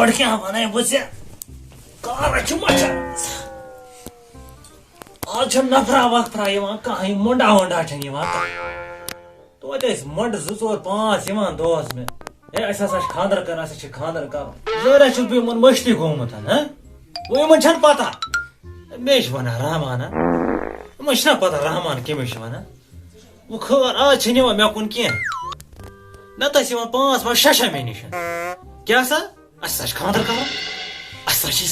گۄڈٕ کیٛاہ وَنَے بہٕ ژےٚ کارا چھُ مَچان آز چھَنہٕ نفرا وفرا یِوان کانٛہہ یِم مۄنٛڈا وۄنٛڈا چھَنہٕ یِوان کانٛہہ توتہِ ٲسۍ مۄنٛڈٕ 2 4 5 یِوان دۄہَس مےٚ ہے اَسہِ ہسا چھِ خانٛدر کَرُن اَسہِ چھِ خانٛدر کَرُن ظٲہرا چھُس بہٕ یِمن مٔشتٕے گوٚمُت وۄنۍ یِمن چھَنہٕ پتہ مےٚ چھِ وَنان رحمانا یِمن چھِنا پتہ رحمان کٔمِس چھِ وَنان وۄنۍ خٲر آز چھِنہٕ یِوان مےٚ کُن کیٚنٛہہ نتہٕ ٲسۍ یِوان 5 5 6 6 مےٚ نِش کیٛاہ سا اَسہِ ہسا چھِ خانٛدر کَرُن اَسہِ ہسا چھِ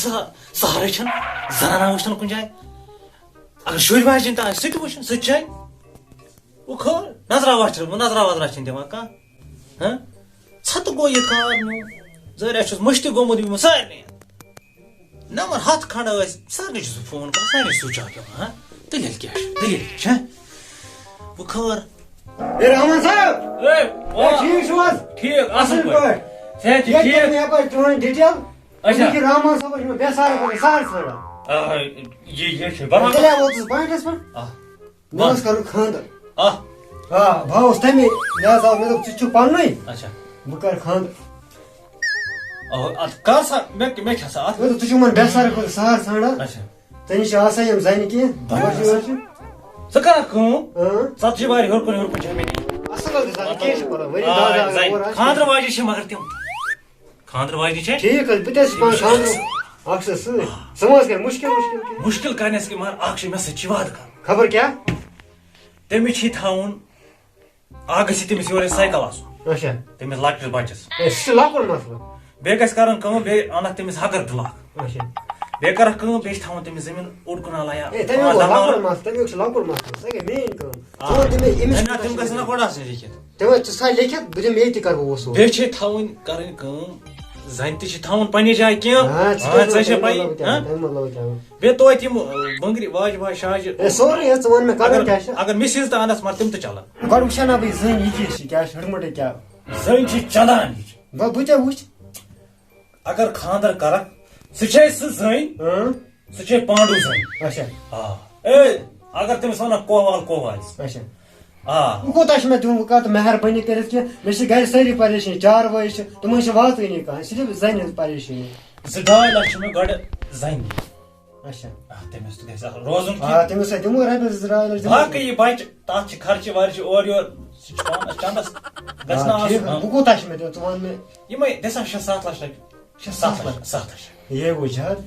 سہرٕے چھِنہٕ زنانہ وٕچھن کُنہِ جایہِ اگر شُرۍ واجٮ۪ن تہِ آسہِ سُہ تہِ وٕچھُن سُہ تہِ چھِ وۄنۍ خٲر نظرا وظرا چھِنہٕ دِوان کانٛہہ ژھتہٕ گوٚو یہِ کار میون ظٲہرا چھُس مٔشتٕے گوٚمُت یِمن سارنٕے نمبر 100 کھنڈ ٲسۍ سارنٕے چھُس بہٕ فون کران سارنٕے سُچ آف یِوان دٔلیٖل کیٛاہ چھِ دٔلیٖل چھِ وۄنۍ خٲر رحمان صاحب ٹھیک چھو حظ ٹھیک اصل پٲٹھۍ صحت چھِ ٹھیک ٹھیک مےٚ پاے تُہٕنٛدۍ ڈِٹیل اچھا رحمان صاحب چھُ مےٚ بٮ۪سار کران ساڑ ژھانڈان یہِ چھِ برابر تیٚلہِ ووتُس پویِنٹس پٮ۪ٹھ مےٚ اوس کرُن خانٛدر بہٕ اوس تمے لہذا مےٚ دوٚپ ژٕ چھُکھ پننُے اچھا بہٕ کرٕ خانٛدر اتھ کر سا مےٚ کیٛاہ سا اتھ مےٚ دوٚپ ژٕ چھُکھ یِمن بٮ۪سار خٲطرٕ سہر ژھانڈان اچھا ژےٚ نِش چھِ آسان یِم زنہِ کینٛہہ ژٕ کَرکھ کٲم ژٕ چھِ وارِ ہیوٚر کُن چھِ مےٚ اصل حظ گژھان کیٚنٛہہ چھُ پرواے ؤری دہ خانٛدر واجہِ چھِ مگر تِم خانٛدر واجہِ چھِ ٹھیٖک حظ بہٕ تہِ چھُس پانہٕ خانٛدر اکھ چھُس سۭتۍ سُہ ما حظ کرِ مُشکل مُشکل کرنس کہِ مگر اکھ چھُ مےٚ سۭتۍ چھِ وعدٕ کرُن خبر کیٛاہ تٔمِس چھِ تھاوُن اکھ گژھِ تٔمِس یورے سایکل آسُن اچھا تٔمِس لۄکٹِس بچس سُہ چھُ لۄکُٹ مسلہٕ بیٚیہِ گژھِ کرُن کٲم بیٚیہِ انکھ تٔمِس ہکر بٕلاک اچھا بیٚیہِ کرکھ کٲم بیٚیہِ چھِ تھاوُن تٔمِس زٔمیٖن اوٚڑ کنال یا تمیُک چھُ لۄکُٹ مسلہٕ سۄ گٔے میٲنۍ کٲم تِم گژھن نا گۄڈٕ آسٕنۍ لیکھِتھ تِمن چھِ سۄ لیکھِتھ بہٕ دِمہٕ ییٚتہِ کرٕ بہٕ وصوٗل بیٚیہِ چھِ تھاوٕنۍ کرٕنۍ کٲم زنہِ تہِ چھِ تھاوُن پننہِ جایہِ کینٛہہ ژےٚ چھےٚ پَیی بیٚیہِ توتہِ یِم بٔنگرِ واجہِ شاجہِ سورُے ژٕ وَن مےٚ کرُن کیٛاہ چھُ اگر مِسِز تہِ اَنس مگر تِم تہِ چلن گۄڈٕ وٕچھا نا بہٕ یہِ زٔنۍ یہِ کِژھ چھِ کیٛاہ چھِ ہٕڑمٕٹے کیٛاہ زٔنۍ چھِ چلان یہِ چھِ بہٕ ژےٚ وٕچھ اگر خانٛدر کرکھ سُہ چھے سُہ زٔنۍ سُہ چھے پانڈو زٔنۍ اچھا اے اگر تٔمِس ونکھ کووال کووالس اچھا وۄنۍ کوتاہ چھُ مےٚ دیُن بہٕ کرٕ مہربٲنی کٔرِتھ کینٛہہ مےٚ چھِ گرِ سٲری پریشٲنی چاروٲے چھِ تِمن چھِ واتٲنی کانٛہہ صرف زنہِ ہٕنٛز پریشٲنی 2.5 لچھ چھِ مےٚ گۄڈٕ زنہِ اچھا تٔمِس تہِ گژھِ روزُن تٔمِس سۭتۍ دِمو رۄپیس 2.5 لچھ باقٕے یہِ بچہِ تتھ چھِ خرچہِ ورچہِ اورٕ یورٕ سُہ چھُ پانس چندس گژھِ نہٕ آسُن وۄنۍ کوتاہ چھُ مےٚ دیُن ژٕ وَن مےٚ یِمے دِسان 6-7 لچھ رۄپیہِ 7 لچھ یے گوٚو زیادٕ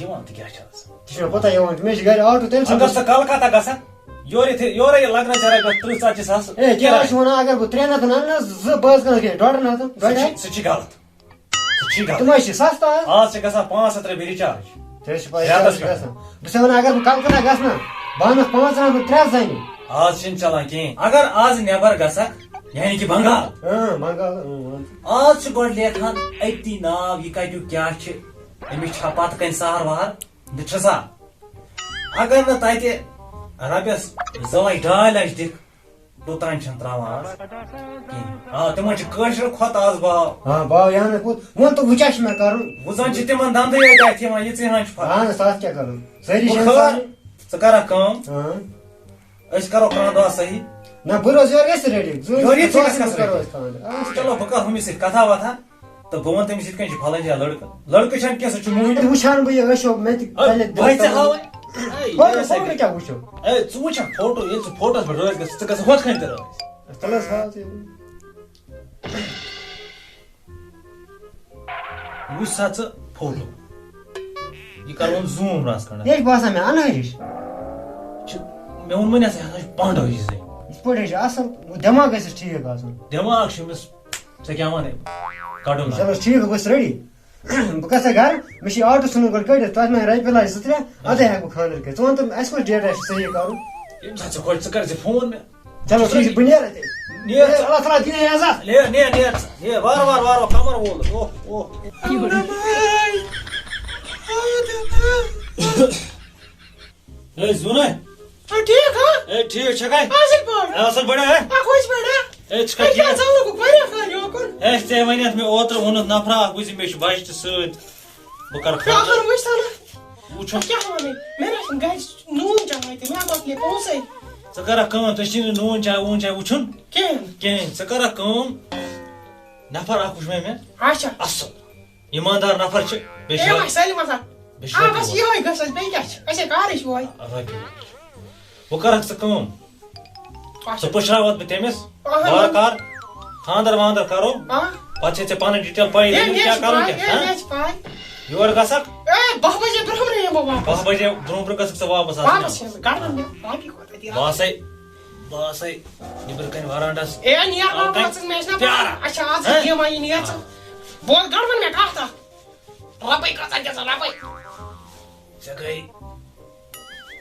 یِوان تہِ کیٛاہ چھِ آسان تہِ چھُ مےٚ پتہ یِوان مےٚ چھِ گرِ آٹوٗ تیٚلہِ اگر ژٕ کلکتہ گژھکھ یورے لگنس ژےٚ رۄپیس 30-40 ساس ہے کیٛاہ چھُ ونان اگر بہٕ 300 اَنہٕ زٕ بہٕ حظ کَرٕ کیٛاہ 1.5 سُہ چھِ غلط تِم حظ چھِ سستہٕ آز چھِ گژھان 500 رۄپیہِ رِچارج ژےٚ چھِ پاے گژھان بہٕ چھُس وَنان اگر بہٕ کلکتہ گژھٕ نا بہٕ اَنَکھ 5 رۄپیہِ 3 زنہِ آز چھِنہٕ چلان کِہیٖنۍ اگر آز نیبر گژھکھ یعنی کہِ بنگال بنگال آز چھِ گۄڈٕ لیکھان أتی ناو یہِ کتیُک کیٛاہ چھِ أمِس چھا پتہٕ کَنہِ سہر وہر دِژٕ سا اگر نہٕ تتہِ رۄپیس 2.5 لچھ دِکھ توٚتانۍ چھِنہٕ تراوان آز کِہیٖنۍ تِمن چھِ کٲشرِ کھۄتہٕ آز باو یعنی وۄنۍ تہٕ وۄنۍ کیٛاہ چھُ مےٚ کَرُن وۄنۍ زن چھِ تِمن دنٛدٕے یٲتۍ اتھِ یِوان یِژٕے ہن چھُ اہن حظ تتھ کیٛاہ کَرُن سٲری چھِ ژٕ کرکھ کٲم أسۍ کرو کانٛہہ دۄہ صحیح نہ بہٕ روزٕ یورٕ گژھِ ریڈی چلو بہٕ کرٕ ہُمِس سۭتۍ کتھا وتھا تہٕ بہٕ ونہٕ تٔمِس یِتھ کٔنۍ چھُ فلٲنۍ جایہِ لڑکہٕ چھنہٕ کینٛہہ سُہ چھُ موٗنۍ وٕچھان بہٕ یہِ ٲسو مےٚ تہِ کیٛاہ وٕچھو ژٕ وٕچھکھ فوٹو ییٚلہِ ژٕ فوٹوس پٮ۪ٹھ رٲزۍ گژھِ ژٕ گژھکھ ہُتھ کٔنۍ تہِ رٲزۍ تَلہٕ حظ ہاو وٕچھ سا ژٕ فوٹو یہِ کرون زوٗم رَس کھنٛڈس یہِ چھُ باسان مےٚ انہٲرِش مےٚ ووٚنمَے نا ژےٚ ہسا چھُ پانڈو ہِش زٔنۍ یِتھ پٲٹھۍ چھُ اصل دٮ۪ماغ گژھٮ۪س ٹھیٖک آسُن دٮ۪ماغ چھُ أمِس ژےٚ کیٛاہ وَنَے کڑُن چلو ٹھیٖک بہٕ چھُس ریڈی بہٕ گژھٕ گرٕ مےٚ چھُ آٹوٗ ژھٕنُن گۄڈٕ کٔڑِتھ تۄہہِ مےٚ رۄپیہِ لچھ 2-3 اَدَے ہٮ۪کہٕ بہٕ خانٛدر کٔرِتھ ژٕ وَن تہٕ اَسہِ کُس ڈیٹ آسہِ صحیح کَرُن ییٚمہِ ساتہٕ ژٕ خۄش ژٕ کر زِ فون مےٚ چلو ٹھیٖک چھُ بہٕ نیرٕ تیٚلہِ اللہ تعالیٰ دِیِن عزت نیر وارٕ کمر وول ہے زوٗنَے ٹھیٖک ہا ہے ٹھیٖک چھکھے اصل پٲٹھۍ اصل پٲٹھۍ ہے خۄش پٲٹھۍ ہے ژٕ ہے کیٛاہ ژٕ لوگُکھ واریاہ کال یوکُن ہے ژےٚ وَنیٚتھ مےٚ اوترٕ ووٚنُتھ نفرا اکھ وٕچھِ مےٚ چھُ بچہِ تہِ سۭتۍ بہٕ کرٕ خانٛدر وٕچھ سا نا وٕچھو کیٛاہ وَنَے مےٚ نہ چھُنہٕ گرِ نوٗن چاے تہِ مےٚ مۄکلے پونٛسَے ژٕ کرکھ کٲم ژےٚ چھُے نہٕ نوٗن چاے ووٗن چاے وٕچھُن کِہیٖنۍ کِہیٖنۍ ژٕ کرکھ کٲم نفر اکھ وٕچھ مےٚ اچھا اصل ایماندار نفر چھِ بیٚیہِ اے چھِ وای سٲلِم آسان بیٚیہِ آ چھِ بس یِہوے گٔژھ اَسہِ بیٚیہِ کیٛاہ چھِ أسے کارٕے چھِ وۄنۍ رۄپیہِ وۄنۍ کَرکھ ژٕ کٲم اچھا ژٕ پُشراوَتھ بہٕ تٔمِس اہن. وارٕ کار خانٛدر وانٛدر کَرو آ پَتہٕ چھے ژےٚ پَنٕنۍ ڈِٹیل پَیی مےٚ دٔلیٖل چھِ کیٛاہ کَرُن پاے کیٛاہ مےٚ چھِ پاے یورٕ گژھکھ اے 10 بجے برٛونٛہہ یِمو واپس 10 بجے برٛونٛہہ گژھکھ ژٕ واپس واپس آسٕنۍ چھِ گَرن مےٚ باقٕے کوتاہ دِیان بہٕ آسَے نیٚبرٕ کَنہِ وَرانٛڈَس اے نیر واپس مےٚ چھِ نا پیارا. اچھا آز گیم آیی نیر ژٕ بوز گَرن مےٚ کَتھ اکھ رۄپے کۭژاہ دِژٕ رۄپے ژےٚ گٔے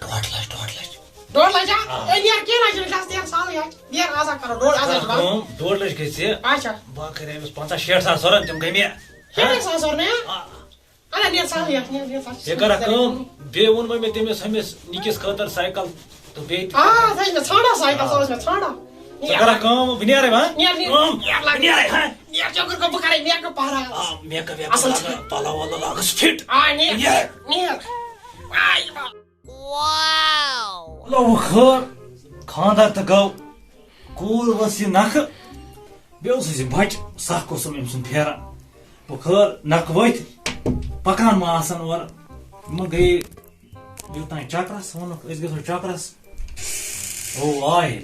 2 لَچھ 1.5 لَچھ اے نیر کیٚنٛہہ نہ چھُنہٕ گژھِ نیر سہلٕے آسہِ نیر آزا کرو 1.5 لَچھ 2 لَچھ گٔے ژےٚ اچھا بہٕ کَرے أمِس 50-60 ساس ضوٚرَتھ تِم گٔے مےٚ 60 ساس مےٚ اَدٕ نیر سہلٕے آسہِ نیر یہِ کَرکھ کٲم بیٚیہِ ووٚنمَے مےٚ تٔمِس ہُمِس نِکِس خٲطرٕ سایکل تہٕ بیٚیہِ آ سۄ چھِ مےٚ ژھانڈان سایکل سۄ ٲس مےٚ ژھانڈان ژٕ کَرکھ کٲم بہٕ نیرے وۄنۍ نیر نیر بہٕ نیرے ہا نیر چوکر کو بہٕ کَرے میک اپ پہرا میک اپ پَلو وَلو لاگس فِٹ آ نیر نیر آی لو خٲر خانٛدر تہٕ گوٚو کوٗر ؤژھ یہِ نکھٕ بیٚیہِ اوسُس یہِ بَچہِ سکھ اوسُم أمۍ سُنٛد پھیران وۄنۍ خٲر نکھٕ ؤتھۍ پَکان ما آسان اورٕ یِمن گٔیے یوٚتانۍ چکرس ووٚنُکھ أسۍ گژھو چکرس آے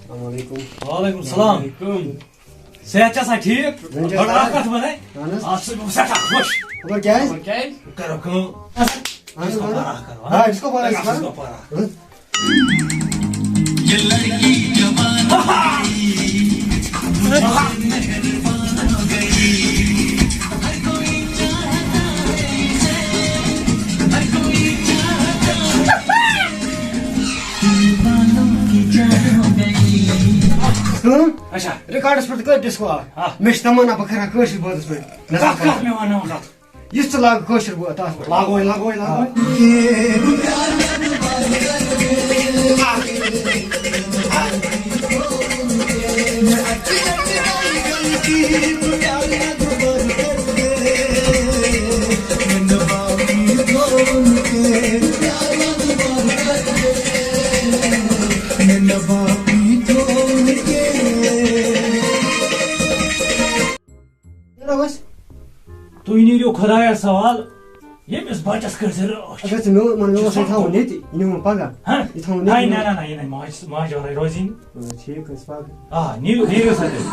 السلام علیکم. وعلیکم السلام صحت چھا سا ٹھیٖک گۄڈٕ اکھ کتھ وَنے اہن حظ اَتھ سۭتۍ گوٚو سٮ۪ٹھاہ خۄش خبر کیٛازِ بہٕ کَرو کٲم اہن حظ پارا کرو ہاں ڈِسکو پارا چھِ ڈِسکو کران. پارا کٲم اچھا رِکاڈَس پٮ۪ٹھ کٔر ڈِسکو ہا. اکھ مےٚ چھِ تَمنا بہٕ کَرٕ ہا کٲشِر بٲتَس پٮ۪ٹھ کَتھ کَتھ مےٚ وَنو کَتھ یُس ژٕ لاگہٕ کٲشِر بٲتھ تَتھ پٮ۪ٹھ لاگوے تُہۍ نیٖرِو خۄدایَس سوال ییٚمِس بَچَس کٔرۍ رٲچھ اگر ژٕ مےٚ اوس یہِ تھاوُن ییٚتہِ یہِ نِمون پَگاہ یہِ تھاوُن نہ ییٚتہِ نہ نہ یہِ نَے ماجہِ وَرٲے روزی نہٕ ٹھیٖک حظ پَگاہ آ نیٖرِو سا تیٚلہِ